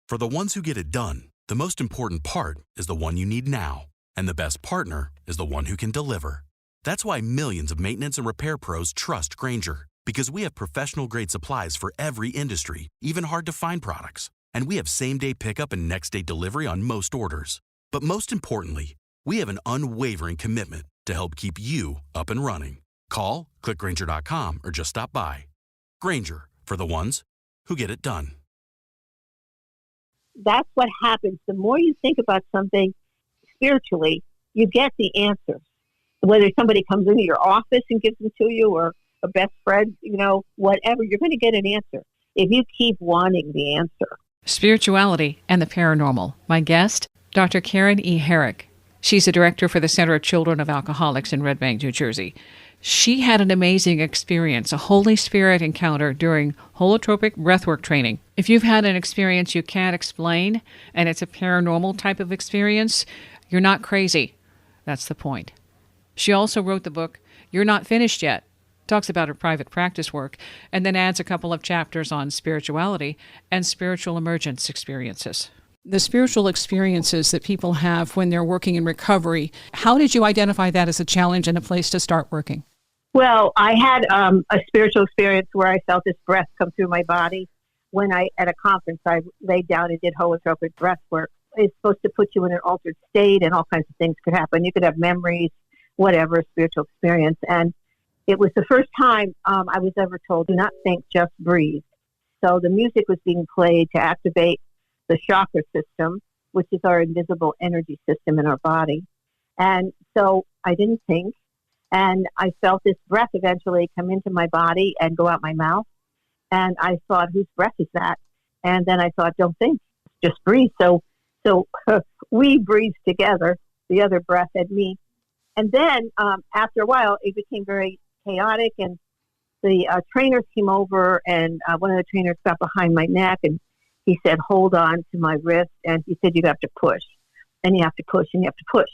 For the ones who get it done, the most important part is the one you need now. And the best partner is the one who can deliver. That's why millions of maintenance and repair pros trust Grainger, because we have professional-grade supplies for every industry, even hard-to-find products. And we have same-day pickup and next-day delivery on most orders. But most importantly, we have an unwavering commitment to help keep you up and running. Call, click Grainger.com, or just stop by. Grainger, for the ones who get it done. That's what happens. The more you think about something spiritually, you get the answers. Whether somebody comes into your office and gives them to you, or a best friend, whatever, you're going to get an answer if you keep wanting the answer. Spirituality and the paranormal. My guest, Dr. Karen E. Herrick. She's the director for the Center of Children of Alcoholics in Red Bank, New Jersey. She had an amazing experience, a Holy Spirit encounter during holotropic breathwork training. If you've had an experience you can't explain, and it's a paranormal type of experience, you're not crazy. That's the point. She also wrote the book, You're Not Finished Yet, talks about her private practice work, and then adds a couple of chapters on spirituality and spiritual emergence experiences. The spiritual experiences that people have when they're working in recovery, how did you identify that as a challenge and a place to start working? Well, I had a spiritual experience where I felt this breath come through my body. When at a conference, I laid down and did holotropic breath work. It's supposed to put you in an altered state, and all kinds of things could happen. You could have memories, whatever, spiritual experience. And it was the first time I was ever told, do not think, just breathe. So the music was being played to activate the chakra system, which is our invisible energy system in our body. And so I didn't think, and I felt this breath eventually come into my body and go out my mouth. And I thought, whose breath is that? And then I thought, don't think, just breathe. So we breathed together, the other breath and me. And then after a while, it became very chaotic, and the trainers came over, and one of the trainers got behind my neck, and he said, hold on to my wrist, and he said, you have to push, and you have to push, and you have to push.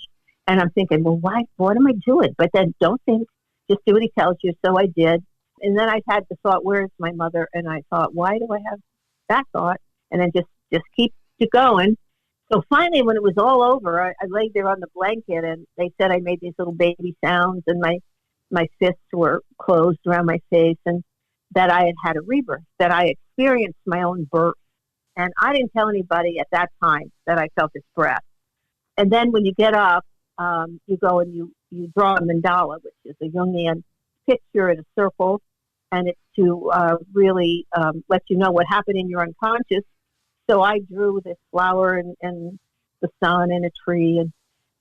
And I'm thinking, well, why? What am I doing? But then don't think, just do what he tells you. So I did. And then I had the thought, where's my mother? And I thought, why do I have that thought? And then just keep it going. So finally, when it was all over, I laid there on the blanket, and they said I made these little baby sounds, and my fists were closed around my face, and that I had had a rebirth, that I experienced my own birth. And I didn't tell anybody at that time that I felt this breath. And then when you get up, you go and you draw a mandala, which is a Jungian picture in a circle, and it's to really let you know what happened in your unconscious. So I drew this flower and the sun and a tree and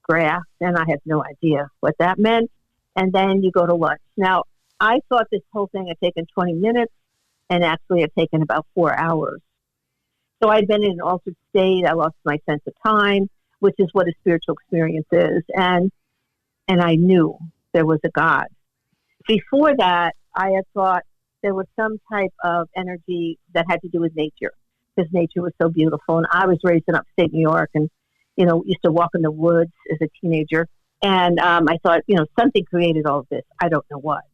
grass, and I had no idea what that meant. And then you go to lunch. Now, I thought this whole thing had taken 20 minutes, and actually had taken about 4 hours. So I'd been in an altered state. I lost my sense of time, which is what a spiritual experience is. And I knew there was a God. Before that, I had thought there was some type of energy that had to do with nature, because nature was so beautiful. And I was raised in upstate New York, and, used to walk in the woods as a teenager. And I thought, something created all of this. I don't know what.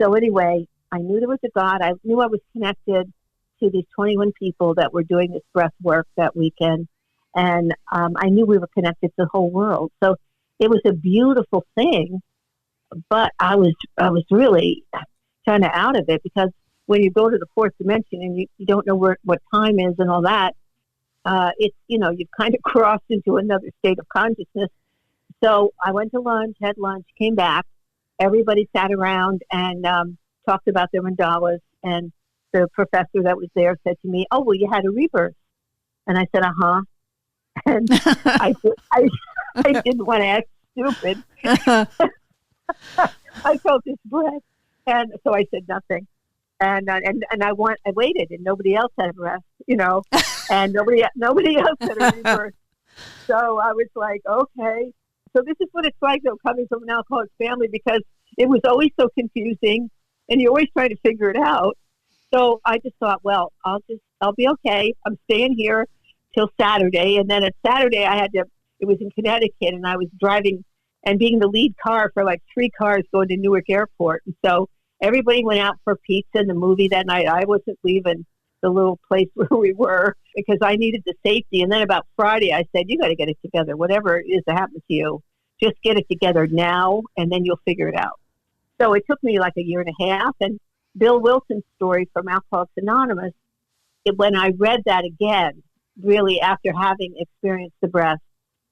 So anyway, I knew there was a God. I knew I was connected to these 21 people that were doing this breath work that weekend. And I knew we were connected to the whole world. So it was a beautiful thing, but I was really kind of out of it, because when you go to the fourth dimension and you don't know what time is and all that, you've kind of crossed into another state of consciousness. So I went to lunch, had lunch, came back. Everybody sat around and talked about their mandalas. And the professor that was there said to me, oh, well, you had a rebirth. And I said, uh-huh. And I didn't want to act stupid. I felt this breath. And so I said nothing. And I waited, and nobody else had a breath, and nobody else had a rebirth. So I was like, okay. So this is what it's like, though, coming from an alcoholic family, because it was always so confusing, and you're always trying to figure it out. So I just thought, well, I'll be okay. I'm staying here till Saturday. And then at Saturday, it was in Connecticut, and I was driving and being the lead car for like 3 cars going to Newark Airport. And so everybody went out for pizza and the movie that night. I wasn't leaving the little place where we were because I needed the safety. And then about Friday, I said, you got to get it together. Whatever it is that happened to you, just get it together now, and then you'll figure it out. So it took me like a year and a half. And Bill Wilson's story from Alcoholics Anonymous, when I read that again, really after having experienced the breath,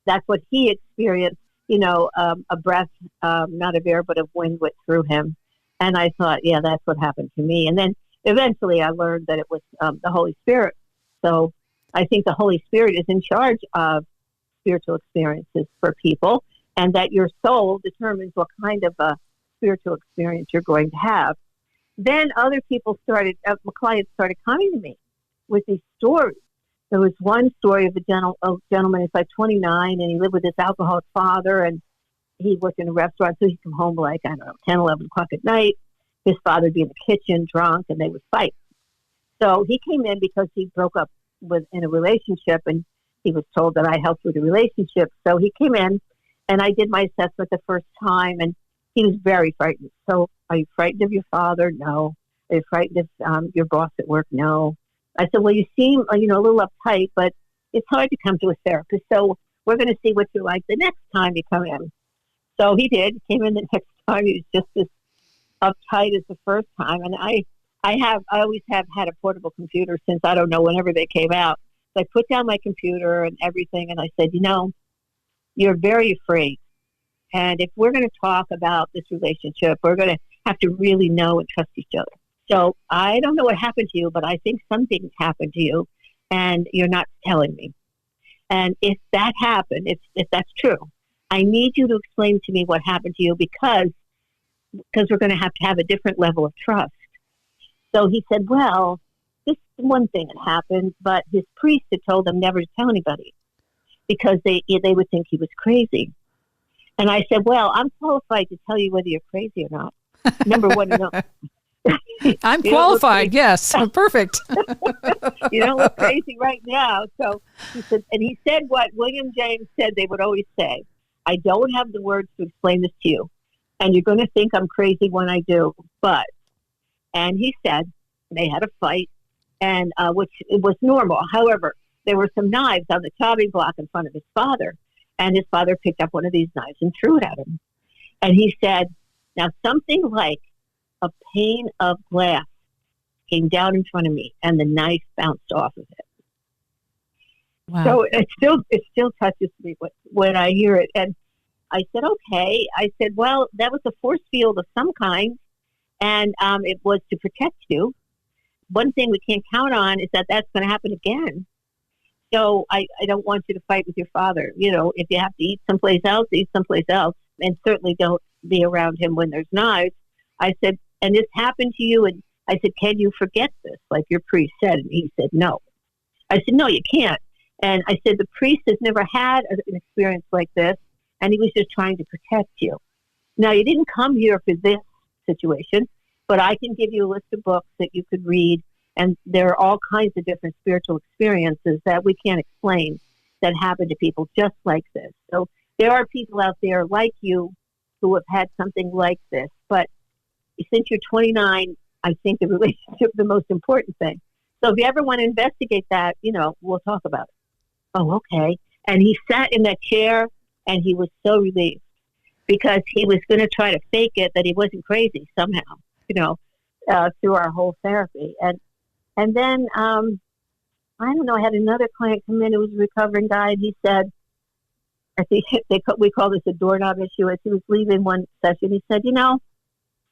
that's what he experienced, a breath, not of air, but of wind went through him. And I thought, yeah, that's what happened to me. And then eventually I learned that it was the Holy Spirit. So I think the Holy Spirit is in charge of spiritual experiences for people, and that your soul determines what kind of a spiritual experience you're going to have. Then other people my clients started coming to me with these stories. There was one story of a gentleman who's like 29, and he lived with his alcoholic father, and he worked in a restaurant, so he'd come home like, 10, 11 o'clock at night. His father would be in the kitchen drunk, and they would fight. So he came in because he broke up in a relationship, and he was told that I helped with the relationship. So he came in, and I did my assessment the first time, and he was very frightened. So, are you frightened of your father? No. Are you frightened of your boss at work? No. I said, well, you seem, a little uptight, but it's hard to come to a therapist. So we're going to see what you're like the next time you come in. So he did. He came in the next time. He was just as uptight as the first time. And I always have had a portable computer since, I don't know, whenever they came out. So I put down my computer and everything, and I said, you're very afraid. And if we're going to talk about this relationship, we're going to have to really know and trust each other. So I don't know what happened to you, but I think something happened to you, and you're not telling me. And if that happened, if that's true, I need you to explain to me what happened to you because we're going to have a different level of trust. So he said, well, this one thing had happened, but his priest had told him never to tell anybody because they would think he was crazy. And I said, well, I'm qualified to tell you whether you're crazy or not. Number one, I'm qualified. Yes. Perfect. You don't look crazy right now. So he said what William James said they would always say, I don't have the words to explain this to you. And you're going to think I'm crazy when I do. And he said they had a fight, and which it was normal. However, there were some knives on the chopping block in front of his father. And his father picked up one of these knives and threw it at him. And he said, now something like a pane of glass came down in front of me, and the knife bounced off of it. Wow. So it still touches me when I hear it. And I said, okay. I said, well, that was a force field of some kind, and it was to protect you. One thing we can't count on is that that's going to happen again. So I don't want you to fight with your father. If you have to eat someplace else, and certainly don't be around him when there's knives. I said, and this happened to you? And I said, can you forget this, like your priest said? And he said, no. I said, no, you can't. And I said, the priest has never had an experience like this, and he was just trying to protect you. Now, you didn't come here for this situation, but I can give you a list of books that you could read, and there are all kinds of different spiritual experiences that we can't explain that happen to people just like this. So there are people out there like you who have had something like this, but since you're 29, I think the relationship is the most important thing. So if you ever want to investigate that, we'll talk about it. Oh, okay. And he sat in that chair, and he was so relieved because he was going to try to fake it that he wasn't crazy somehow, through our whole therapy. And then, I don't know, I had another client come in who was a recovering guy, and he said, I think we call this a doorknob issue. As he was leaving one session, he said,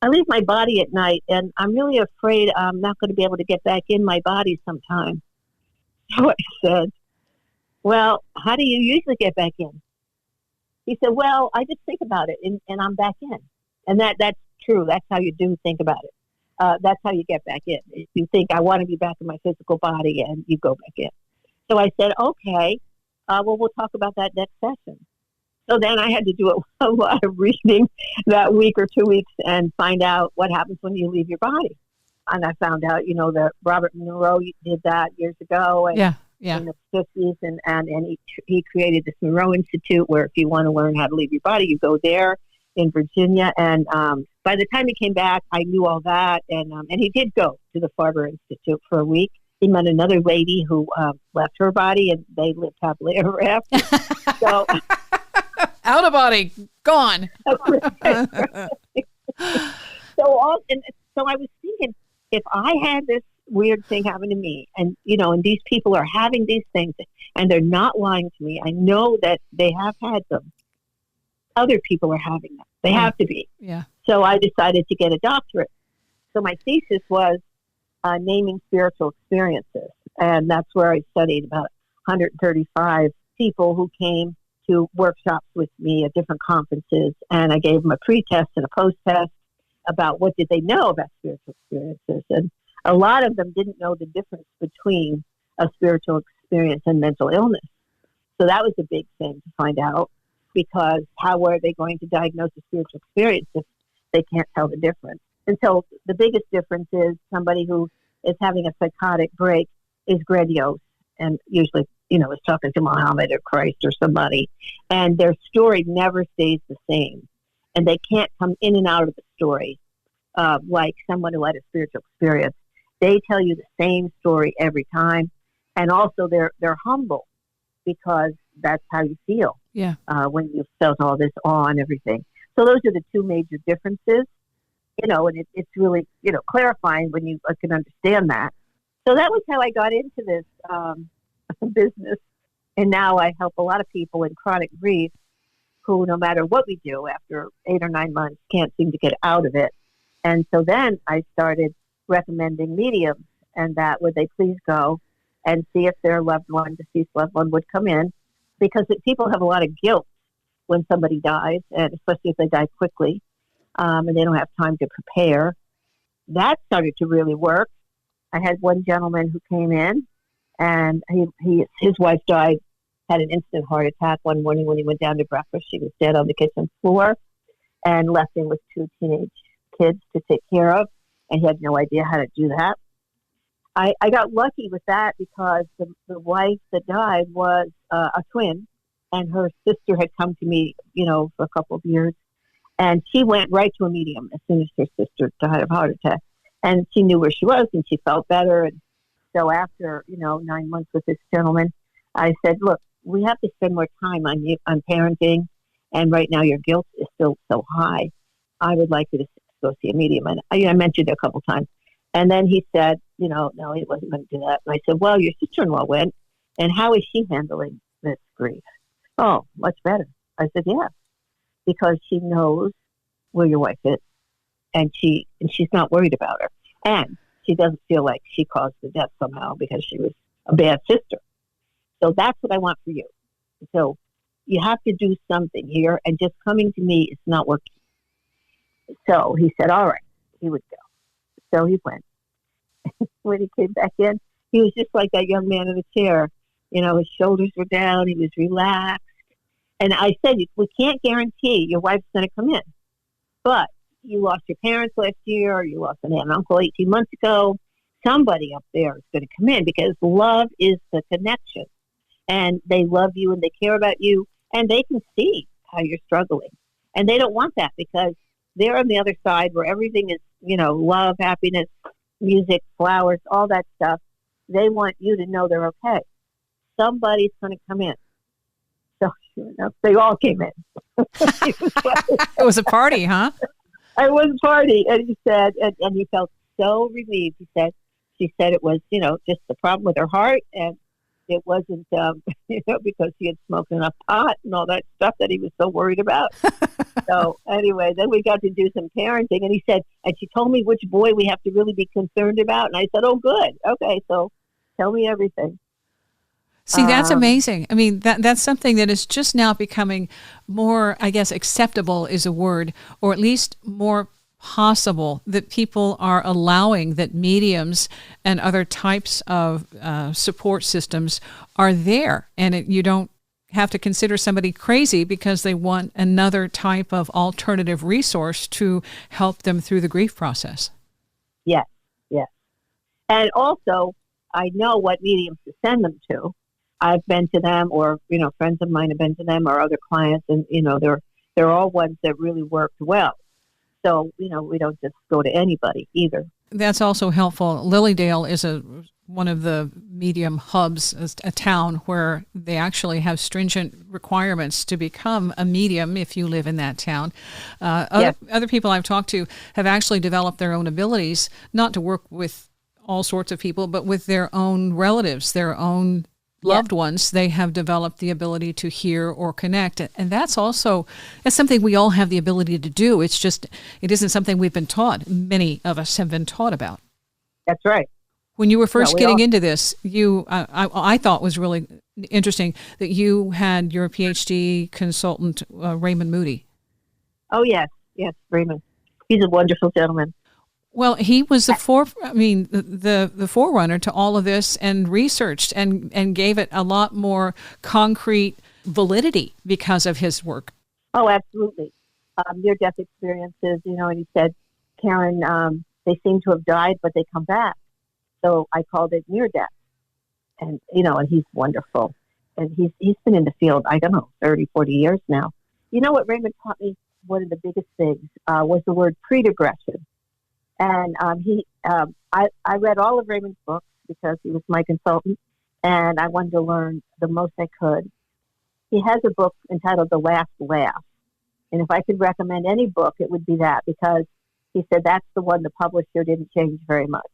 I leave my body at night, and I'm really afraid I'm not going to be able to get back in my body sometime. So I said, well, how do you usually get back in? He said, well, I just think about it, and I'm back in. And that's true. That's how you do think about it. That's how you get back in. If you think, I want to be back in my physical body, and you go back in. So I said, okay, well, we'll talk about that next session. So then I had to do a lot of reading that week or 2 weeks and find out what happens when you leave your body. And I found out, that Robert Monroe did that years ago. And in the 50s, and he created this Monroe Institute where if you want to learn how to leave your body, you go there in Virginia. And by the time he came back, I knew all that. And he did go to the Farber Institute for a week. he met another lady who left her body, and they lived happily ever after. So, out of body, gone. So I was thinking, if I had this weird thing happen to me, and and these people are having these things, and they're not lying to me, I know that they have had them. Other people are having them. They have to be. Yeah. So I decided to get a doctorate. So my thesis was naming spiritual experiences, and that's where I studied about 135 people who came to workshops with me at different conferences, and I gave them a pre-test and a post-test about what did they know about spiritual experiences. And a lot of them didn't know the difference between a spiritual experience and mental illness. So that was a big thing to find out, because how are they going to diagnose a spiritual experience if they can't tell the difference? And so the biggest difference is somebody who is having a psychotic break is grandiose and usually, is talking to Muhammad or Christ or somebody, and their story never stays the same. And they can't come in and out of the story like someone who had a spiritual experience. They tell you the same story every time. And also they're humble, because that's how you feel when you felt all this awe and everything. So those are the two major differences, and it's really, clarifying when you can understand that. So that was how I got into this business. And now I help a lot of people in chronic grief who, no matter what we do, after 8 or 9 months, can't seem to get out of it. And so then I started recommending mediums, and that would they please go and see if their deceased loved one would come in, because people have a lot of guilt when somebody dies, and especially if they die quickly, and they don't have time to prepare. That started to really work. I had one gentleman who came in, and his wife died, had an instant heart attack one morning when he went down to breakfast. She was dead on the kitchen floor, and left him with 2 teenage kids to take care of, and he had no idea how to do that. I got lucky with that, because the wife that died was a twin, and her sister had come to me, for a couple of years, and she went right to a medium as soon as her sister died of a heart attack, and she knew where she was, and she felt better. And so after 9 months with this gentleman, I said, look, we have to spend more time on parenting, and right now your guilt is still so high. I would like you to go see a medium. And I mentioned it a couple of times. And then he said, no, he wasn't going to do that. And I said, well, your sister-in-law went, and how is she handling this grief? Oh, much better. I said, yeah, because she knows where your wife is, and she's not worried about her. And she doesn't feel like she caused the death somehow because she was a bad sister. So that's what I want for you. So you have to do something here, and just coming to me is not working. So he said, all right, he would go. So he went. When he came back in, he was just like that young man in the chair. His shoulders were down. He was relaxed. And I said, we can't guarantee your wife's going to come in. But you lost your parents last year, or you lost an aunt and uncle 18 months ago. Somebody up there is going to come in, because love is the connection. And they love you, and they care about you, and they can see how you're struggling. And they don't want that, because they're on the other side where everything is, love, happiness, music, flowers, all that stuff. They want you to know they're okay. Somebody's going to come in. So sure enough, they all came in. It was a party, huh? It was a party. And he said, and he felt so relieved. She said it was, just the problem with her heart, and it wasn't, because he had smoked enough pot and all that stuff that he was so worried about. So anyway, then we got to do some parenting, and he said, and she told me which boy we have to really be concerned about. And I said, oh, good. Okay. So tell me everything. See, that's amazing. I mean, that's something that is just now becoming more, I guess, acceptable is a word, or at least more possible, that people are allowing that mediums and other types of support systems are there. And you don't have to consider somebody crazy because they want another type of alternative resource to help them through the grief process. Yes, yes. And also, I know what mediums to send them to. I've been to them, or, friends of mine have been to them, or other clients, and, they're all ones that really worked well. So, we don't just go to anybody either. That's also helpful. Lilydale is one of the medium hubs, a town where they actually have stringent requirements to become a medium if you live in that town. Other people I've talked to have actually developed their own abilities, not to work with all sorts of people, but with their own relatives, their own loved ones. They have developed the ability to hear or connect. And that's something we all have the ability to do. It's just, it isn't something we've been taught. Many of us have been taught about. That's right. When you were first getting into this, I thought was really interesting that you had your PhD consultant, Raymond Moody. Oh, yes, Raymond. He's a wonderful gentleman. Well, he was the forerunner to all of this, and researched and gave it a lot more concrete validity because of his work. Oh, absolutely. Near-death experiences, and he said, Karen, they seem to have died, but they come back. So I called it near-death. And, and he's wonderful. And he's been in the field, 30, 40 years now. You know what Raymond taught me? One of the biggest things was the word predegression. And I read all of Raymond's books because he was my consultant, and I wanted to learn the most I could. He has a book entitled The Last Laugh. And if I could recommend any book, it would be that, because he said that's the one the publisher didn't change very much.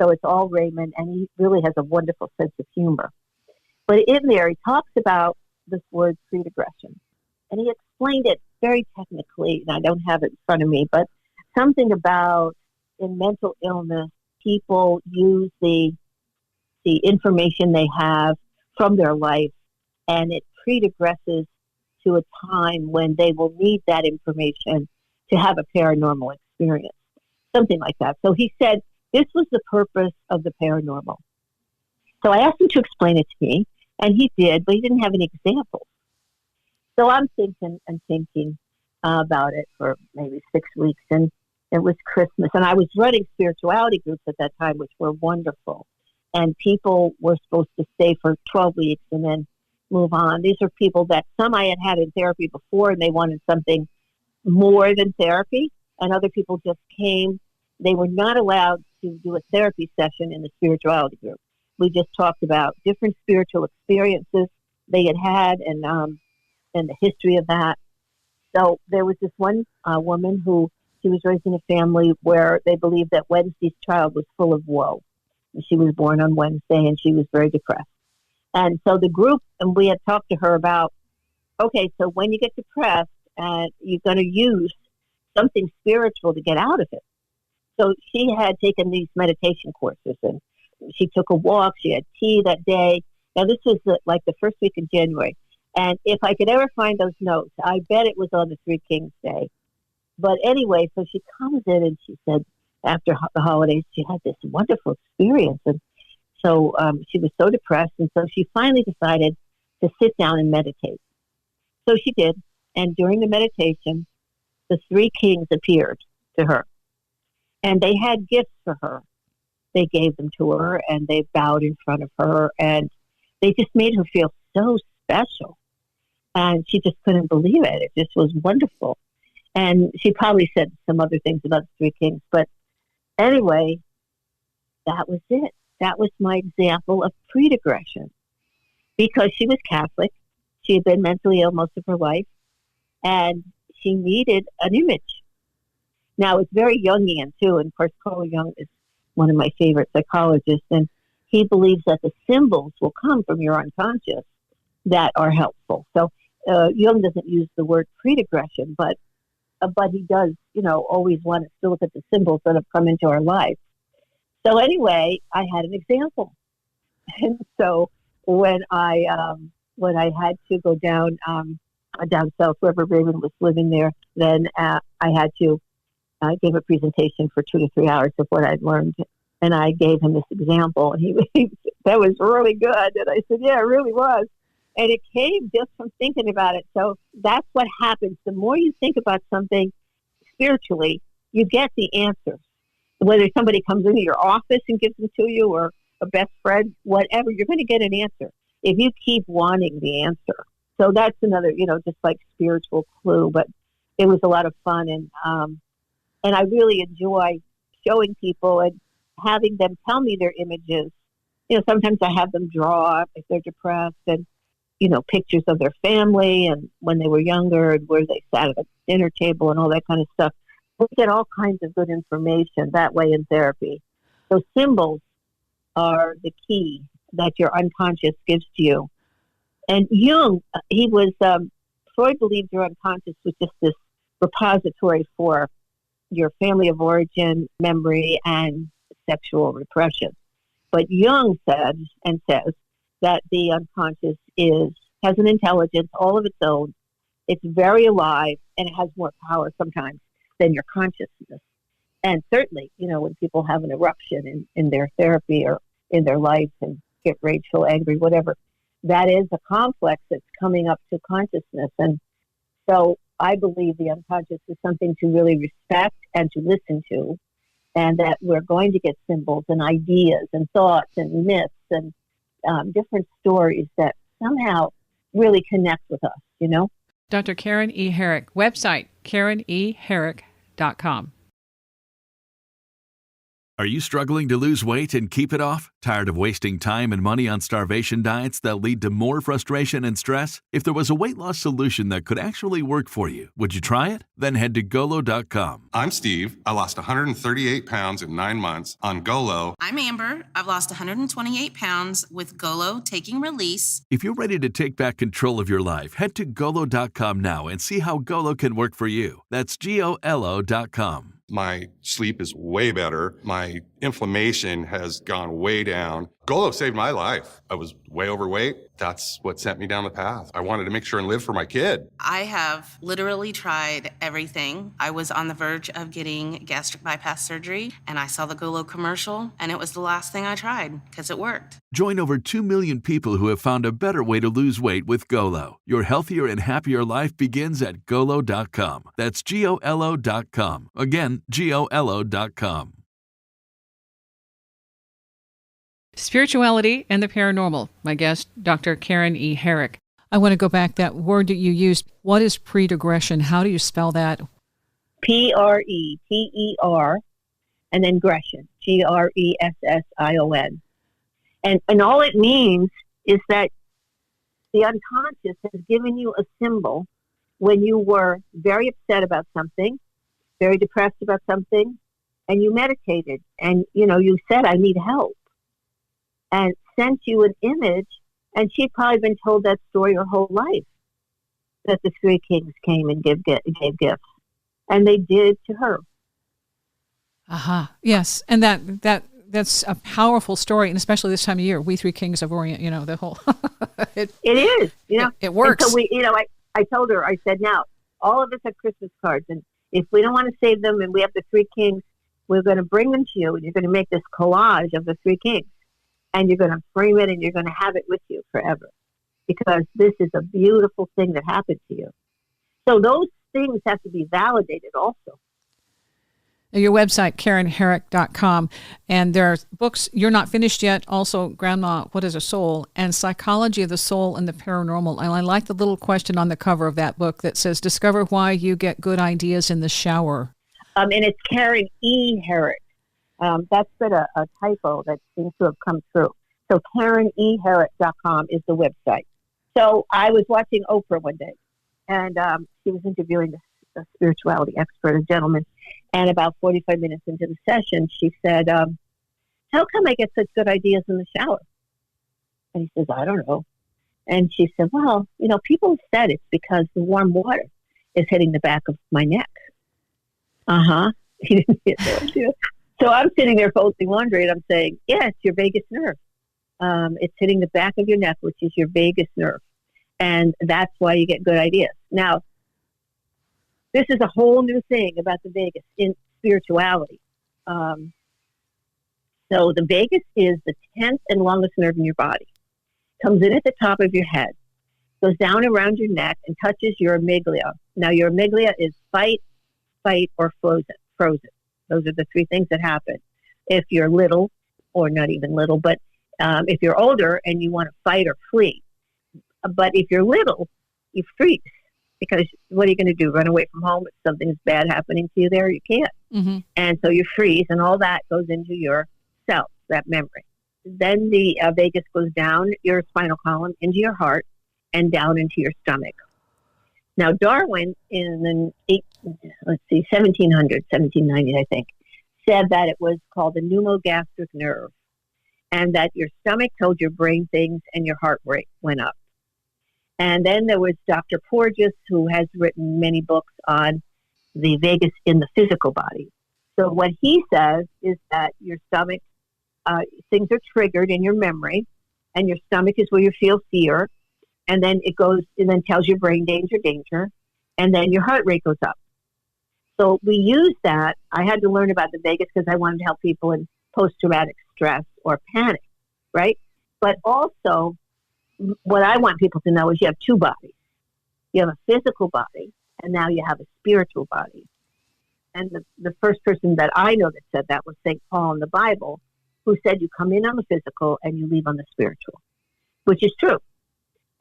So it's all Raymond, and he really has a wonderful sense of humor. But in there, he talks about this word predegression. And he explained it very technically, and I don't have it in front of me, but something about in mental illness, people use the information they have from their life, and it predegresses to a time when they will need that information to have a paranormal experience, something like that. So he said this was the purpose of the paranormal. So I asked him to explain it to me, and he did, but he didn't have any examples. So I'm thinking about it for maybe 6 weeks, and it was Christmas, and I was running spirituality groups at that time, which were wonderful. And people were supposed to stay for 12 weeks and then move on. These are people that some I had in therapy before, and they wanted something more than therapy. And other people just came. They were not allowed to do a therapy session in the spirituality group. We just talked about different spiritual experiences they had and the history of that. So there was this one woman who, she was raised in a family where they believed that Wednesday's child was full of woe. And she was born on Wednesday, and she was very depressed. And so the group, and we had talked to her about, okay, so when you get depressed, you're going to use something spiritual to get out of it. So she had taken these meditation courses, and she took a walk. She had tea that day. Now, this was like the first week in January. And if I could ever find those notes, I bet it was on the Three Kings Day. But anyway, so she comes in and she said after the holidays, she had this wonderful experience. And so she was so depressed. And so she finally decided to sit down and meditate. So she did. And during the meditation, the three kings appeared to her. And they had gifts for her. They gave them to her, and they bowed in front of her. And they just made her feel so special. And she just couldn't believe it. It just was wonderful. And she probably said some other things about the Three Kings. But anyway, that was it. That was my example of predegression. Because she was Catholic. She had been mentally ill most of her life. And she needed an image. Now, it's very Jungian, too. And, of course, Carl Jung is one of my favorite psychologists. And he believes that the symbols will come from your unconscious that are helpful. So Jung doesn't use the word predegression, but he does, always want us to look at the symbols that have come into our life. So anyway, I had an example. And so when I had to go down south, wherever Raymond was living there, then I had to give a presentation for 2 to 3 hours of what I'd learned. And I gave him this example, and he that was really good. And I said, yeah, it really was. And it came just from thinking about it. So that's what happens. The more you think about something spiritually, you get the answers. Whether somebody comes into your office and gives them to you, or a best friend, whatever, you're going to get an answer if you keep wanting the answer. So that's another, just like spiritual clue. But it was a lot of fun, and I really enjoy showing people and having them tell me their images. Sometimes I have them draw if they're depressed and, pictures of their family and when they were younger and where they sat at a dinner table and all that kind of stuff. We get all kinds of good information that way in therapy. So symbols are the key that your unconscious gives to you. And Jung, Freud believed your unconscious was just this repository for your family of origin, memory, and sexual repression. But Jung says that the unconscious has an intelligence all of its own. It's very alive, and it has more power sometimes than your consciousness. And certainly, when people have an eruption in their therapy or in their life and get rageful, angry, whatever, that is a complex that's coming up to consciousness. And so I believe the unconscious is something to really respect and to listen to, and that we're going to get symbols and ideas and thoughts and myths and different stories that somehow really connect with us, Dr. Karen E. Herrick, website, KarenEHerrick.com. Are you struggling to lose weight and keep it off? Tired of wasting time and money on starvation diets that lead to more frustration and stress? If there was a weight loss solution that could actually work for you, would you try it? Then head to Golo.com. I'm Steve. I lost 138 pounds in 9 months on Golo. I'm Amber. I've lost 128 pounds with Golo Taking Release. If you're ready to take back control of your life, head to Golo.com now and see how Golo can work for you. That's GOLO.com. My sleep is way better. My inflammation has gone way down. Golo saved my life. I was way overweight. That's what sent me down the path. I wanted to make sure and live for my kid. I have literally tried everything. I was on the verge of getting gastric bypass surgery, and I saw the Golo commercial, and it was the last thing I tried because it worked. Join over 2 million people who have found a better way to lose weight with Golo. Your healthier and happier life begins at Golo.com. That's GOLO.com. Again, GOLO.com. Spirituality and the paranormal. My guest, Dr. Karen E. Herrick. I want to go back that word that you used. What is predegression? How do you spell that? Preter, and then gression, Gression. And all it means is that the unconscious has given you a symbol when you were very upset about something, very depressed about something, and you meditated and, you said, I need help, and sent you an image, and she'd probably been told that story her whole life, that the three kings came and gave gifts, and they did to her. Yes, and that's a powerful story, and especially this time of year, we three kings of Orient, the whole... it is, It works. And so I told her, I said, now, all of us have Christmas cards, and if we don't want to save them and we have the three kings, we're going to bring them to you, and you're going to make this collage of the three kings, and you're going to frame it, and you're going to have it with you forever, because this is a beautiful thing that happened to you. So those things have to be validated also. Your website, KarenHerrick.com, and there are books, You're Not Finished Yet, also Grandma, What is a Soul, and Psychology of the Soul and the Paranormal. And I like the little question on the cover of that book that says, discover why you get good ideas in the shower. And it's Karen E. Herrick. That's been a typo that seems to have come through. So KarenEHerrick.com is the website. So I was watching Oprah one day, and she was interviewing a spirituality expert, a gentleman. And about 45 minutes into the session, she said, how come I get such good ideas in the shower? And he says, I don't know. And she said, well, people said it's because the warm water is hitting the back of my neck. He didn't get that. So I'm sitting there folding laundry, and I'm saying, yeah, it's your vagus nerve. It's hitting the back of your neck, which is your vagus nerve. And that's why you get good ideas. Now, this is a whole new thing about the vagus in spirituality. So the vagus is the 10th and longest nerve in your body. Comes in at the top of your head, goes down around your neck, and touches your amygdala. Now, your amygdala is fight, or frozen. Those are the three things that happen if you're little, or not even little, but if you're older and you want to fight or flee. But if you're little, you freeze, because what are you going to do? Run away from home if something's bad happening to you there? You can't. And so you freeze, and all that goes into your cells, that memory. Then the vagus goes down your spinal column, into your heart, and down into your stomach. Now, Darwin, in the 1790s, I think, said that it was called the pneumogastric nerve, and that your stomach told your brain things and your heart rate went up. And then there was Dr. Porges, who has written many books on the vagus in the physical body. So what he says is that your stomach, things are triggered in your memory, and your stomach is where you feel fear, and then it goes and then tells your brain danger, danger, and then your heart rate goes up. So we use that. I had to learn about the vagus because I wanted to help people in post-traumatic stress or panic, right? But also, what I want people to know is you have two bodies. You have a physical body, and now you have a spiritual body. And the first person that I know that said that was St. Paul in the Bible, who said you come in on the physical and you leave on the spiritual, which is true.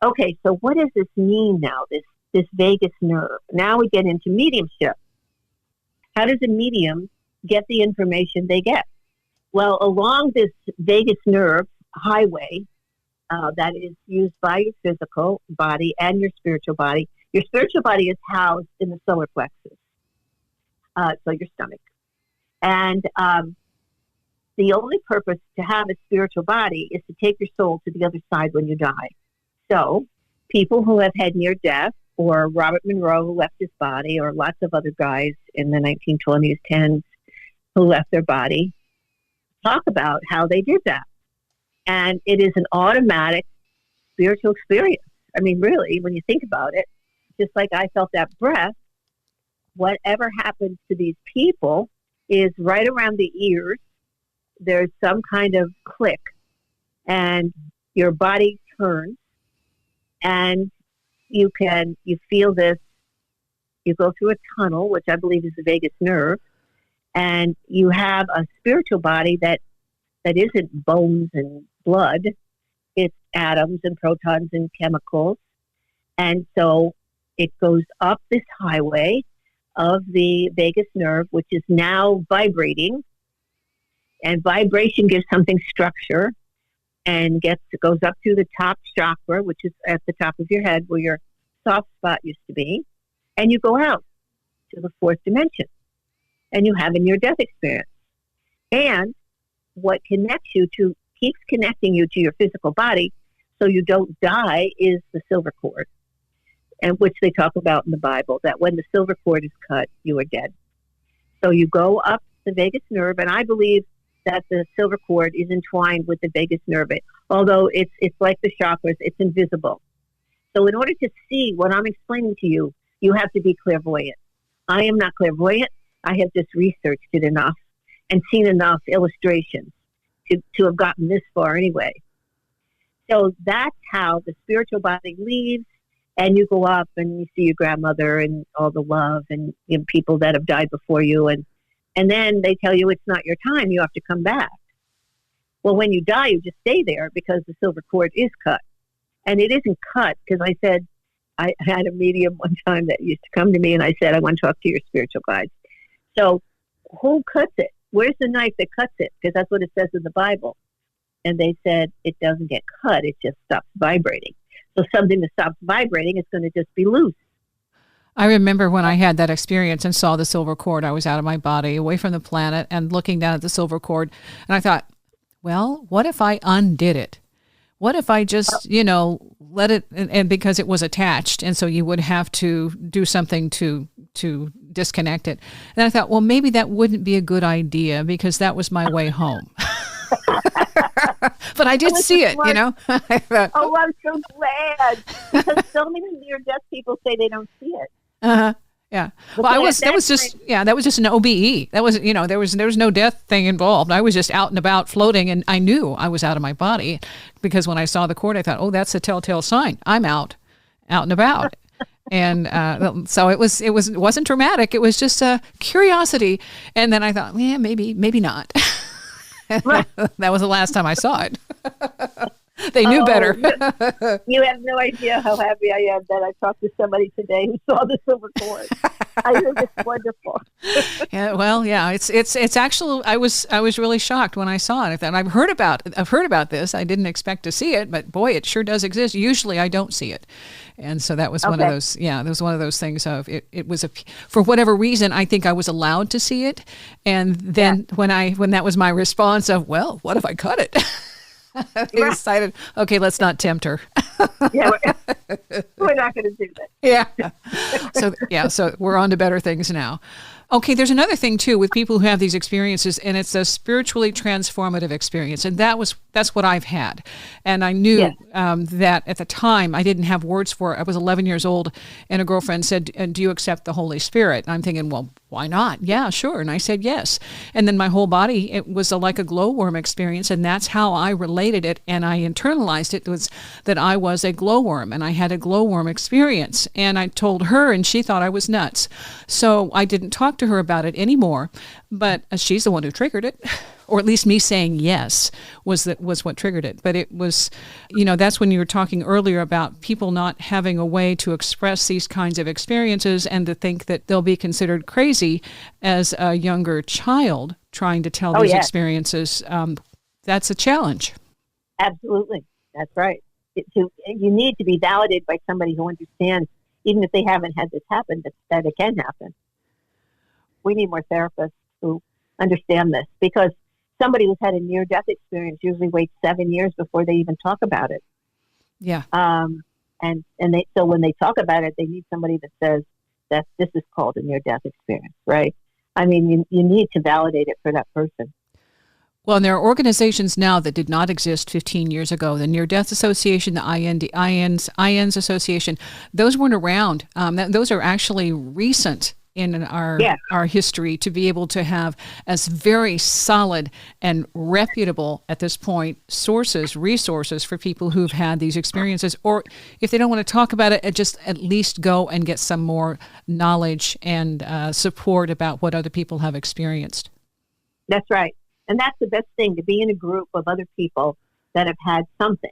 Okay, so what does this mean now, this vagus nerve? Now we get into mediumship. How does a medium get the information they get? Well, along this vagus nerve highway that is used by your physical body and your spiritual body is housed in the solar plexus, so your stomach. And the only purpose to have a spiritual body is to take your soul to the other side when you die. So people who have had near death, or Robert Monroe who left his body, or lots of other guys in the 1920s, 10s who left their body, talk about how they did that. And it is an automatic spiritual experience. I mean, really, when you think about it, just like I felt that breath, whatever happens to these people is right around the ears. There's some kind of click, and your body turns, and you feel this. You go through a tunnel, which I believe is the vagus nerve, and you have a spiritual body that isn't bones and blood. It's atoms and protons and chemicals. And so it goes up this highway of the vagus nerve, which is now vibrating. And vibration gives something structure, and goes up to the top chakra, which is at the top of your head where your soft spot used to be. And you go out to the fourth dimension, and you have a near-death experience. And what keeps connecting you to your physical body so you don't die is the silver cord, and which they talk about in the Bible, that when the silver cord is cut, you are dead. So you go up the vagus nerve, and I believe that the silver cord is entwined with the vagus nerve. Although it's like the chakras, it's invisible. So in order to see what I'm explaining to you, you have to be clairvoyant. I am not clairvoyant. I have just researched it enough and seen enough illustrations to have gotten this far anyway. So that's how the spiritual body leaves, and you go up and you see your grandmother and all the love and people that have died before you, and then they tell you it's not your time, you have to come back. Well, when you die, you just stay there because the silver cord is cut. And it isn't cut because I said, I had a medium one time that used to come to me and I said, I want to talk to your spiritual guides. So who cuts it? Where's the knife that cuts it? Because that's what it says in the Bible. And they said, it doesn't get cut, it just stops vibrating. So something that stops vibrating is going to just be loose. I remember when I had that experience and saw the silver cord, I was out of my body, away from the planet, and looking down at the silver cord, and I thought, well, what if I undid it? What if I just, let it, and because it was attached, and so you would have to do something to disconnect it. And I thought, well, maybe that wouldn't be a good idea because that was my way home. But I did see it, I thought, oh, I'm so glad, because so many near-death people say they don't see it. Yeah. Well, that was just an OBE. That was, there was no death thing involved. I was just out and about floating, and I knew I was out of my body because when I saw the cord, I thought, oh, that's a telltale sign. I'm out and about. And so it wasn't dramatic. It was just a curiosity. And then I thought, yeah, maybe not. That was the last time I saw it. They knew better. You have no idea how happy I am that I talked to somebody today who saw the silver cord. I think it's wonderful. Yeah, well, yeah, it's actually I was really shocked when I saw it. And I've heard about this. I didn't expect to see it, but boy, it sure does exist. Usually, I don't see it, and so that was one of those. Yeah, that was one of those things of it was for whatever reason I think I was allowed to see it, and then when that was my response of, well, what if I cut it? They decided, okay, let's not tempt her. Yeah, we're not going to do that. So we're on to better things now. Okay, there's another thing too with people who have these experiences, and it's a spiritually transformative experience, and that's what I've had. And I knew that at the time I didn't have words for it. I was 11 years old, and a girlfriend said, "Do you accept the Holy Spirit?" And I'm thinking, well, why not? Yeah, sure. And I said yes. And then my whole body, it was like a glowworm experience, and that's how I related it, and I internalized it, was that I was a glowworm, and I had a glowworm experience. And I told her, and she thought I was nuts. So I didn't talk to her about it anymore, but she's the one who triggered it. Or at least me saying yes was what triggered it. But it was, that's when you were talking earlier about people not having a way to express these kinds of experiences, and to think that they'll be considered crazy as a younger child trying to tell these experiences. That's a challenge. Absolutely. That's right. You need to be validated by somebody who understands, even if they haven't had this happen, that it can happen. We need more therapists who understand this, because somebody who's had a near-death experience usually waits 7 years before they even talk about it. Yeah. So when they talk about it, they need somebody that says that this is called a near-death experience, right? I mean, you need to validate it for that person. Well, and there are organizations now that did not exist 15 years ago. The Near Death Association, the INS Association, those weren't around. Those are actually recent in our history, to be able to have as very solid and reputable at this point resources for people who've had these experiences, or if they don't want to talk about it, just at least go and get some more knowledge and support about what other people have experienced. That's right. And that's the best thing, to be in a group of other people that have had something,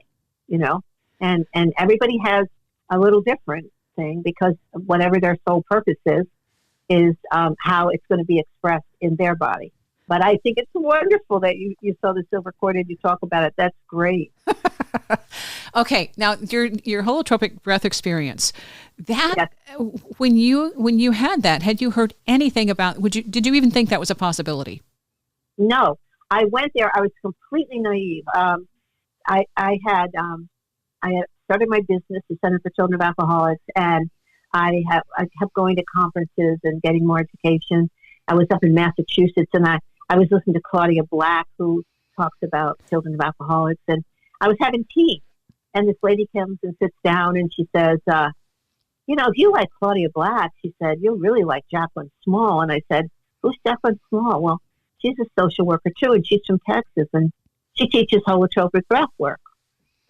and everybody has a little different thing, because whatever their sole purpose is how it's going to be expressed in their body. But I think it's wonderful that you saw the silver cord and you talk about it. That's great. Okay, now your holotropic breath experience, that when you had that, had you heard anything about? Did you even think that was a possibility? No, I went there. I was completely naive. I had started my business, the Center for Children of Alcoholics, and I kept going to conferences and getting more education. I was up in Massachusetts, and I was listening to Claudia Black, who talks about children of alcoholics, and I was having tea, and this lady comes and sits down, and she says, if you like Claudia Black, she said, you'll really like Jacqueline Small. And I said, who's Jacqueline Small? Well, she's a social worker too, and she's from Texas, and she teaches holotropic breath work.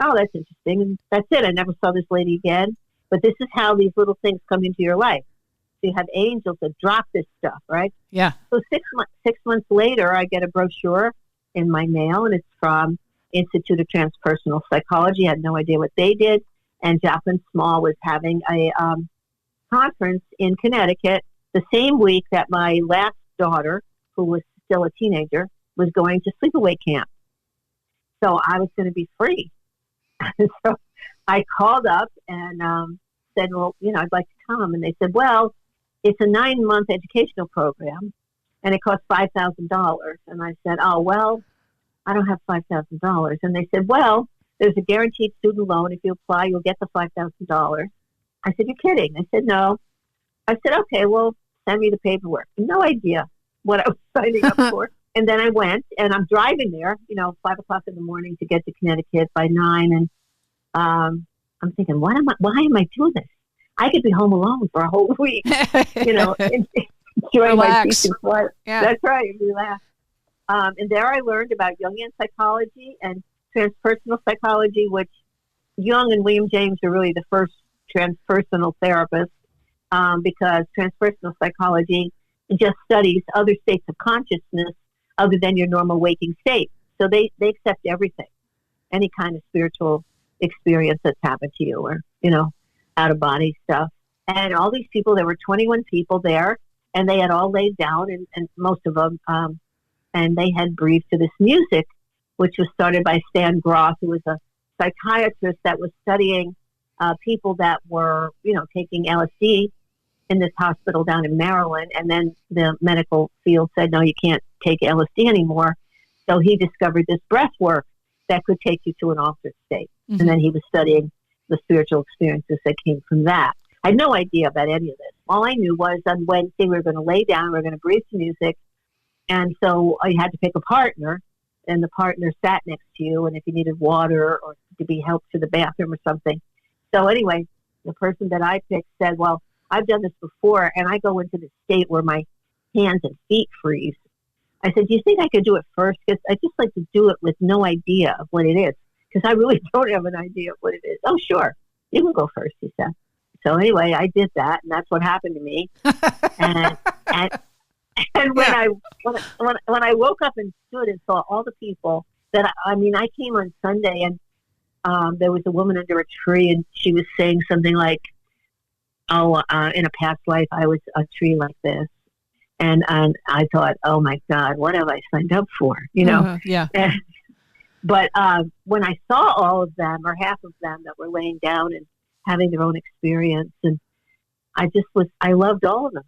Oh, that's interesting. And that's it. I never saw this lady again. But this is how these little things come into your life. So you have angels that drop this stuff, right? Yeah. So 6 months later, I get a brochure in my mail, and it's from Institute of Transpersonal Psychology. I had no idea what they did. And Jacqueline Small was having a conference in Connecticut the same week that my last daughter, who was still a teenager, was going to sleepaway camp. So I was going to be free. So I called up and said, well, I'd like to come. And they said, well, it's a 9-month educational program, and it costs $5,000. And I said, oh, well, I don't have $5,000. And they said, well, there's a guaranteed student loan. If you apply, you'll get the $5,000. I said, you're kidding. I said, no. I said, okay, well, send me the paperwork. No idea what I was signing up for. And then I went, and I'm driving there, 5 o'clock in the morning to get to Connecticut by 9. And I'm thinking, why am I doing this? I could be home alone for a whole week, enjoying my peace and quiet. Yeah. That's right, relax. And there I learned about Jungian psychology and transpersonal psychology, which Jung and William James are really the first transpersonal therapists, because transpersonal psychology just studies other states of consciousness other than your normal waking state. So they accept everything. any kind of spiritual experience that's happened to you, or, out of body stuff. And all these people, there were 21 people there, and they had all laid down, and most of them, and they had breathed to this music, which was started by Stan Groth, who was a psychiatrist that was studying people that were, taking LSD in this hospital down in Maryland. And then the medical field said, no, you can't take LSD anymore. So he discovered this breath work that could take you to an altered state. Mm-hmm. And then he was studying the spiritual experiences that came from that. I had no idea about any of this. All I knew was on Wednesday we were going to lay down, we were going to breathe to music. And so I had to pick a partner, and the partner sat next to you, and if you needed water or to be helped to the bathroom or something. So anyway, the person that I picked said, well, I've done this before, and I go into the state where my hands and feet freeze. I said, do you think I could do it first? Because I just like to do it with no idea of what it is, because I really don't have an idea of what it is. Oh, sure. You can go first, he said. So anyway, I did that, and that's what happened to me. and when I woke up and stood and saw all the people that, I came on Sunday, and there was a woman under a tree, and she was saying something like, in a past life, I was a tree like this. And I thought, oh my God, what have I signed up for? Yeah. But when I saw all of them, or half of them, that were laying down and having their own experience, and I loved all of them.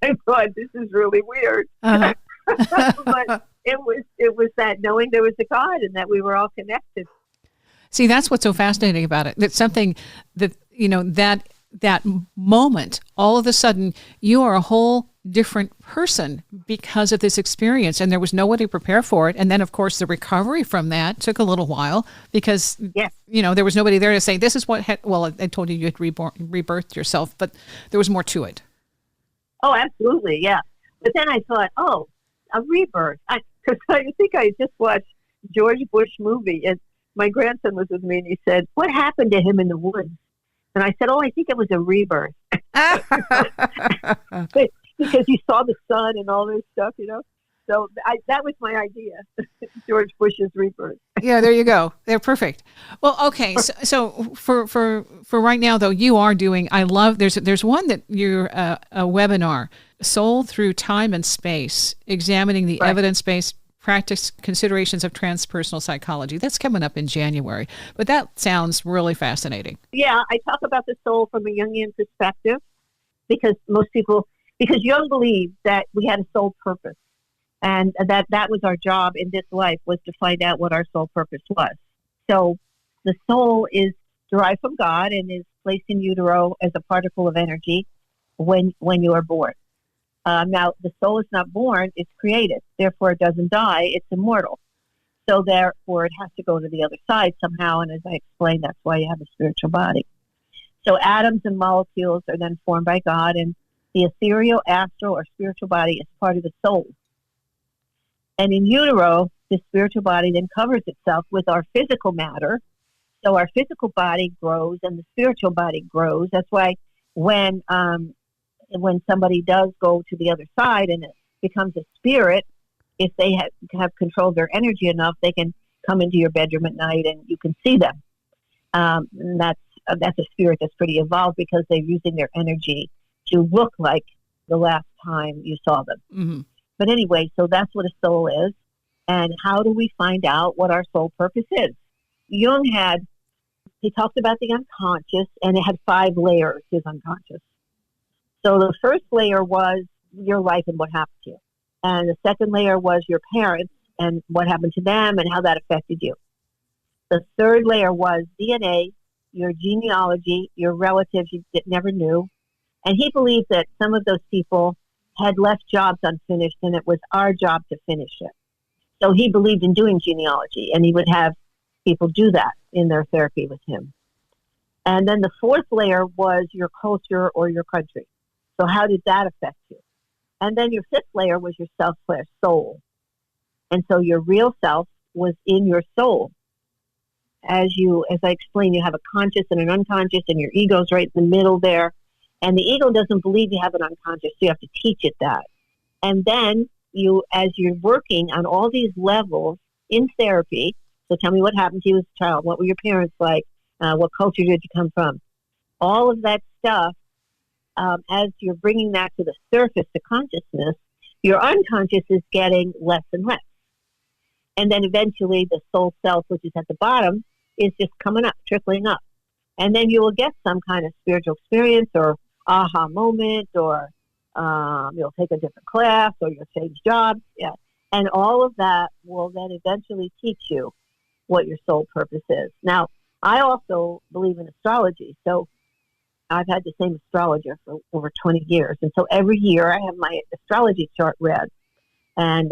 I thought, this is really weird. Uh-huh. But it was that knowing there was a God and that we were all connected. See, that's what's so fascinating about it. That's something that, that moment, all of a sudden, you are a whole different person because of this experience, and there was no way to prepare for it. And then, of course, the recovery from that took a little while because, yes. There was nobody there to say, this is what, I told you had rebirthed yourself, but there was more to it. Oh, absolutely, yeah. But then I thought, a rebirth. Because I think I just watched George Bush movie, and my grandson was with me, and he said, what happened to him in the woods? And I said, I think it was a rebirth. Because he saw the sun and all this stuff, So that was my idea, George Bush's rebirth. Yeah, there you go. They're perfect. Well, okay. So for right now, though, you are doing, I love, there's one that you're a webinar, Soul Through Time and Space, examining the evidence-based practice considerations of transpersonal psychology. That's coming up in January. But that sounds really fascinating. Yeah, I talk about the soul from a Jungian perspective because Jung believed that we had a soul purpose, and that was our job in this life, was to find out what our soul purpose was. So the soul is derived from God and is placed in utero as a particle of energy when you are born. Now, the soul is not born, it's created. Therefore, it doesn't die, it's immortal. So therefore, it has to go to the other side somehow, and as I explained, that's why you have a spiritual body. So atoms and molecules are then formed by God, and the ethereal, astral, or spiritual body is part of the soul. And in utero, the spiritual body then covers itself with our physical matter. So our physical body grows and the spiritual body grows. That's why when somebody does go to the other side and it becomes a spirit, if they have controlled their energy enough, they can come into your bedroom at night and you can see them. And that's a spirit that's pretty evolved because they're using their energy to look like the last time you saw them. Mm-hmm. But anyway, so that's what a soul is. And how do we find out what our soul purpose is? Jung he talked about the unconscious, and it had 5 layers, his unconscious. So the first layer was your life and what happened to you. And the second layer was your parents and what happened to them and how that affected you. The third layer was DNA, your genealogy, your relatives you never knew. And he believed that some of those people had left jobs unfinished, and it was our job to finish it. So he believed in doing genealogy, and he would have people do that in their therapy with him. And then the fourth layer was your culture or your country. So how did that affect you? And then your fifth layer was your self/soul. And so your real self was in your soul. As I explained, you have a conscious and an unconscious, and your ego's right in the middle there. And the ego doesn't believe you have an unconscious, so you have to teach it that. And then as you're working on all these levels in therapy, So tell me what happened to you as a child. What were your parents like? What culture did you come from? All of that stuff, as you're bringing that to the surface to consciousness, your unconscious is getting less and less. And then eventually the soul self, which is at the bottom, is just coming up, trickling up. And then you will get some kind of spiritual experience or aha moment, or you'll take a different class, or you'll change jobs. Yeah. And all of that will then eventually teach you what your soul purpose is. Now, I also believe in astrology. So I've had the same astrologer for over 20 years. And so every year I have my astrology chart read. And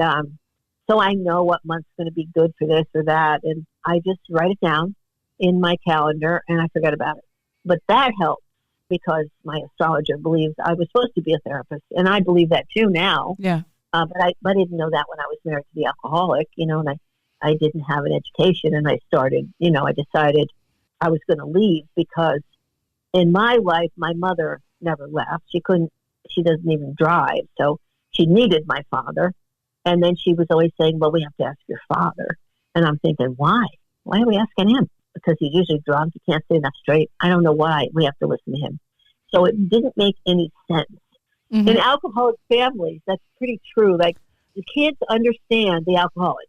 so I know what month's going to be good for this or that. And I just write it down in my calendar and I forget about it. But that helps because my astrologer believes I was supposed to be a therapist. And I believe that too now. Yeah. But I didn't know that when I was married to the alcoholic, and I didn't have an education. And I started, I decided I was going to leave because in my life, my mother never left. She doesn't even drive. So she needed my father. And then she was always saying, well, we have to ask your father. And I'm thinking, why? Why are we asking him? Because he's usually drunk. He can't say enough straight. I don't know why we have to listen to him. So it didn't make any sense. Mm-hmm. In alcoholic families, that's pretty true. Like the kids understand the alcoholic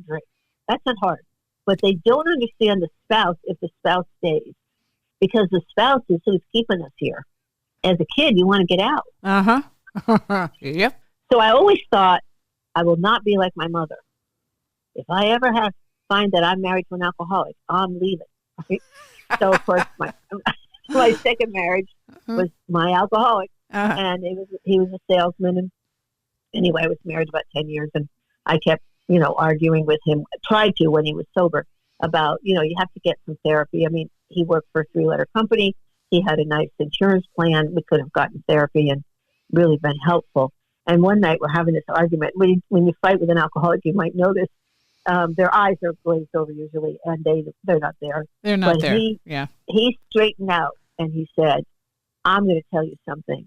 drink. That's not hard. But they don't understand the spouse if the spouse stays. Because the spouse is who's keeping us here. As a kid, you want to get out. Uh-huh. Yep. So I always thought, I will not be like my mother. If I ever find that I'm married to an alcoholic, I'm leaving. Right? So, of course, my second marriage was my alcoholic. And he was a salesman. And anyway, I was married about 10 years. And I kept, arguing with him, tried to when he was sober, about, you have to get some therapy. I mean, he worked for a 3-letter company. He had a nice insurance plan. We could have gotten therapy and really been helpful. And one night we're having this argument. When you fight with an alcoholic, you might notice their eyes are glazed over usually, and they're not there. They're not there. He straightened out and he said, I'm going to tell you something.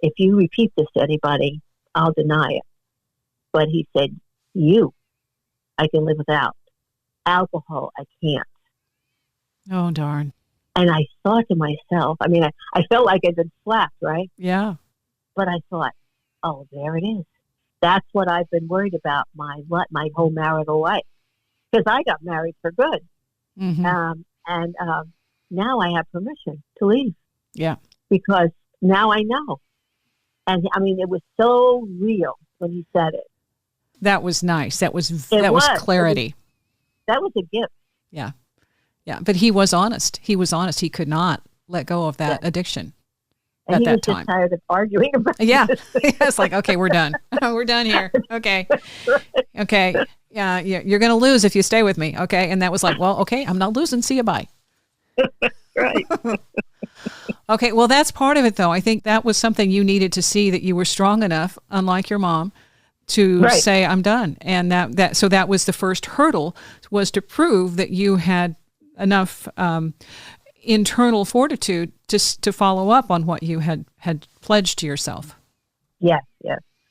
If you repeat this to anybody, I'll deny it. But he said, I can live without. Alcohol, I can't. Oh, darn. And I thought to myself, I mean, I felt like I'd been slapped, right? Yeah. But I thought, oh, there it is. That's what I've been worried about my whole marital life. Because I got married for good. Mm-hmm. And now I have permission to leave. Yeah. Because now I know. And I mean, it was so real when he said it. That was nice. That was clarity. That was a gift. Yeah. Yeah. But he was honest. He could not let go of that addiction. And he was just tired of arguing about it. Yeah. It's like, okay, we're done. We're done here. Okay. Right. Okay. Yeah. You're going to lose if you stay with me. Okay. And that was like, well, okay, I'm not losing. See you. Bye. Right. Okay. Well, that's part of it, though. I think that was something you needed to see, that you were strong enough, unlike your mom, to say, I'm done. And so that was the first hurdle, was to prove that you had enough internal fortitude to follow up on what you had pledged to yourself. Yes.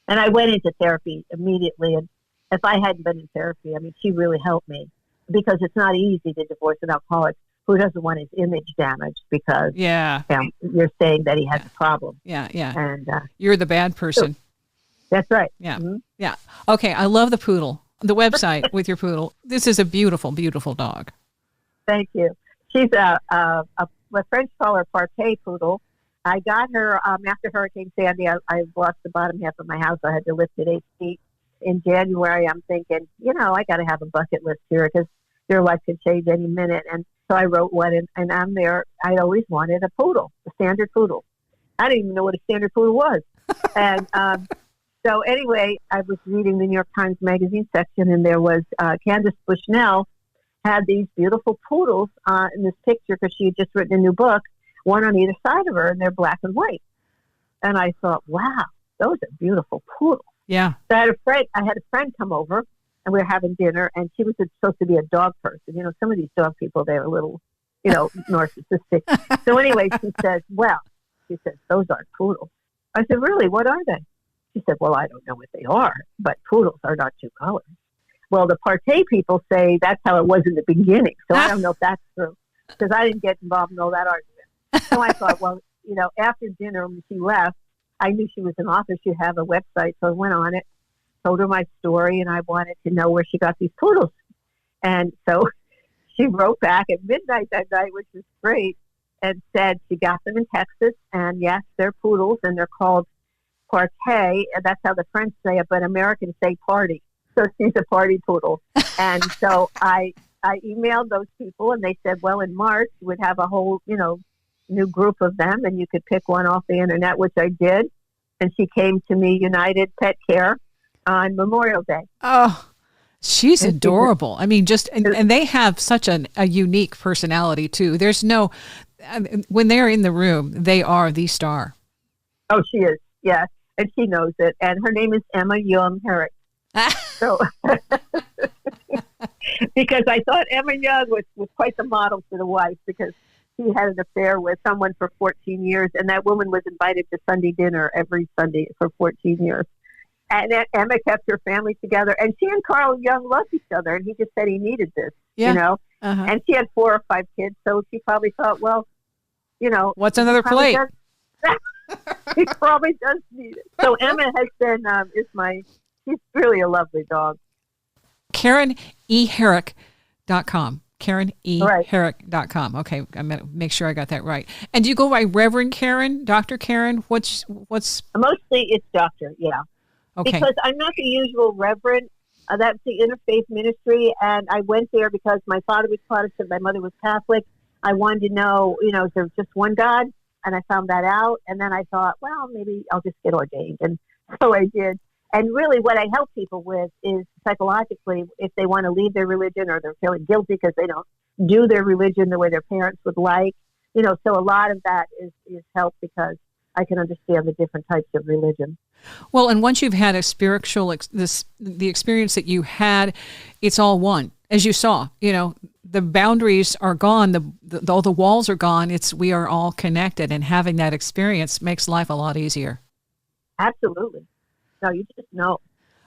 And I went into therapy immediately. And if I hadn't been in therapy, I mean, she really helped me, because it's not easy to divorce an alcoholic who doesn't want his image damaged because you're saying that he has a problem. Yeah. And you're the bad person. So, that's right. Yeah. Mm-hmm. Yeah. Okay. I love the poodle, the website with your poodle. This is a beautiful, beautiful dog. Thank you. She's my French call her Parquet Poodle. I got her after Hurricane Sandy. I lost the bottom half of my house. I had to lift it 8 feet. In January, I'm thinking, I got to have a bucket list here because your life could change any minute. And so I wrote one, and I'm there. I always wanted a poodle, a standard poodle. I didn't even know what a standard poodle was. And so anyway, I was reading the New York Times Magazine section, and there was Candace Bushnell had these beautiful poodles in this picture, because she had just written a new book, one on either side of her, and they're black and white. And I thought, wow, those are beautiful poodles. Yeah. So I had a friend come over, and we were having dinner, and she was supposed to be a dog person. Some of these dog people, they're a little, narcissistic. So anyway, she says, those aren't poodles. I said, really? What are they? She said, well, I don't know what they are, but poodles are not 2 colors. Well, the Partey people say that's how it was in the beginning. So I don't know if that's true, because I didn't get involved in all that argument. So I thought, well, after dinner when she left, I knew she was an author. She'd have a website. So I went on it, told her my story, and I wanted to know where she got these poodles. And so she wrote back at midnight that night, which was great, and said she got them in Texas. And yes, they're poodles, and they're called Partey. And that's how the French say it, but Americans say party. So she's a party poodle. And so I emailed those people, and they said, well, in March, we'd have a whole, new group of them, and you could pick one off the internet, which I did. And she came to me, United Pet Care, on Memorial Day. Oh, she's adorable. I mean, and they have such a unique personality, too. There's when they're in the room, they are the star. Oh, she is. Yeah. And she knows it. And her name is Emma Young Herrick. So, because I thought Emma Young was quite the model for the wife, because he had an affair with someone for 14 years, and that woman was invited to Sunday dinner every Sunday for 14 years. And Emma kept her family together, and she and Carl Young loved each other, and he just said he needed this, And she had 4 or 5 kids, so she probably thought, well, what's another plate? He probably does need it. So Emma has been, she's really a lovely dog. KarenEHerrick.com. KarenEHerrick.com. Okay, I'm going to make sure I got that right. And do you go by Reverend Karen, Dr. Karen? What's Mostly it's doctor, yeah. Okay. Because I'm not the usual Reverend. That's the Interfaith Ministry, and I went there because my father was Protestant, my mother was Catholic. I wanted to know, is there just one God? And I found that out, and then I thought, well, maybe I'll just get ordained. And so I did. And really what I help people with is psychologically, if they want to leave their religion or they're feeling guilty because they don't do their religion the way their parents would like, so a lot of that is help, because I can understand the different types of religion. Well, and once you've had a spiritual, the experience that you had, it's all one. As you saw, the boundaries are gone, all the walls are gone. We are all connected, and having that experience makes life a lot easier. Absolutely. No, you just know.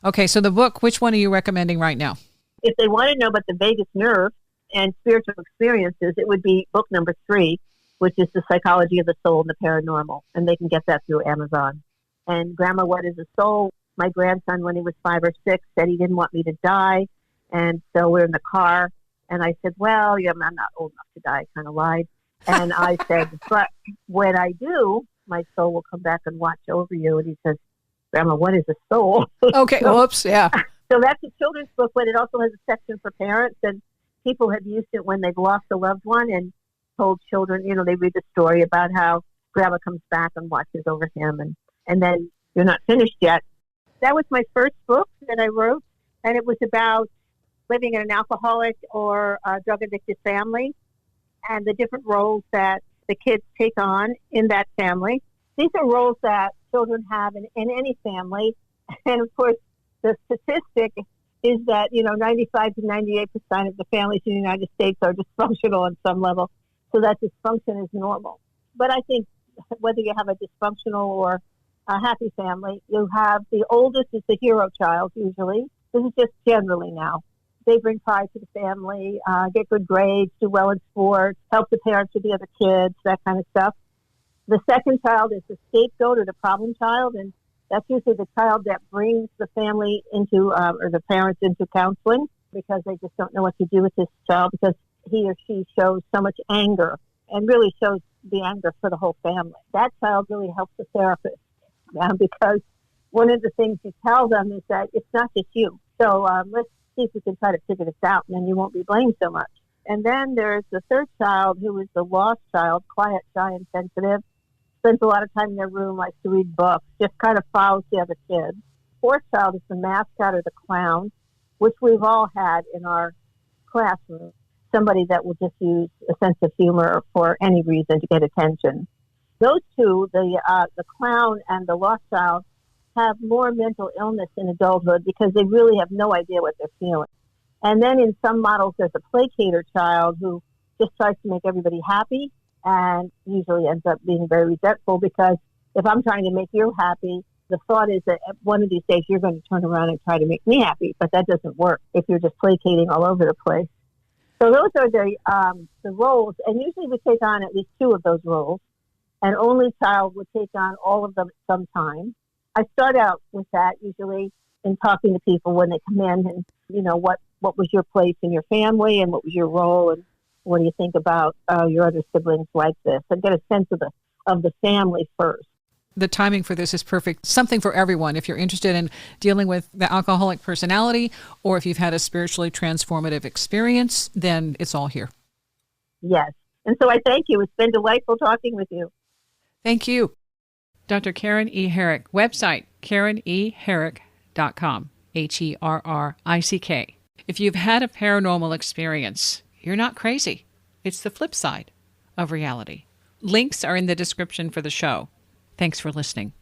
Okay, so the book, which one are you recommending right now? If they want to know about the vagus nerve and spiritual experiences, it would be book number 3, which is The Psychology of the Soul and the Paranormal. And they can get that through Amazon. And Grandma, What is a Soul? My grandson, when he was 5 or 6, said he didn't want me to die. And so we're in the car. And I said, well, I'm not old enough to die. I kind of lied. And I said, but when I do, my soul will come back and watch over you. And he says, Grandma, what is a soul? Okay, whoops, yeah. So that's a children's book, but it also has a section for parents, and people have used it when they've lost a loved one and told children, they read the story about how Grandma comes back and watches over him, and then you're not finished yet. That was my first book that I wrote, and it was about living in an alcoholic or drug-addicted family and the different roles that the kids take on in that family. These are roles that children have in any family. And of course, the statistic is that, 95 to 98% of the families in the United States are dysfunctional on some level. So that dysfunction is normal. But I think whether you have a dysfunctional or a happy family, you have the oldest is the hero child, usually. This is just generally now. They bring pride to the family, get good grades, do well in sports, help the parents with the other kids, that kind of stuff. The second child is the scapegoat or the problem child, and that's usually the child that brings the family into, or the parents into counseling, because they just don't know what to do with this child, because he or she shows so much anger and really shows the anger for the whole family. That child really helps the therapist, because one of the things you tell them is that it's not just you. So let's see if we can try to figure this out, and then you won't be blamed so much. And then there's the third child, who is the lost child, quiet, shy, and sensitive. Spends a lot of time in their room, likes to read books, just kind of follows the other kids. Fourth child is the mascot or the clown, which we've all had in our classroom. Somebody that will just use a sense of humor for any reason to get attention. Those two, the clown and the lost child, have more mental illness in adulthood because they really have no idea what they're feeling. And then in some models, there's a placater child who just tries to make everybody happy, and usually ends up being very resentful, because if I'm trying to make you happy, The thought is that one of these days you're going to turn around and try to make me happy, but that doesn't work if you're just placating all over the place. So those are the roles, and usually we take on at least two of those roles. An only child would take on all of them at some time. I start out with that usually in talking to people when they come in, and what was your place in your family, and what was your role, and what do you think about your other siblings like this, and get a sense of the family first. The timing for this is perfect. Something for everyone. If you're interested in dealing with the alcoholic personality, or if you've had a spiritually transformative experience, then it's all here. Yes. And so I thank you. It's been delightful talking with you. Thank you. Dr. Karen E. Herrick. Website, KarenEHerrick.com. HERRICK. If you've had a paranormal experience, you're not crazy. It's the flip side of reality. Links are in the description for the show. Thanks for listening.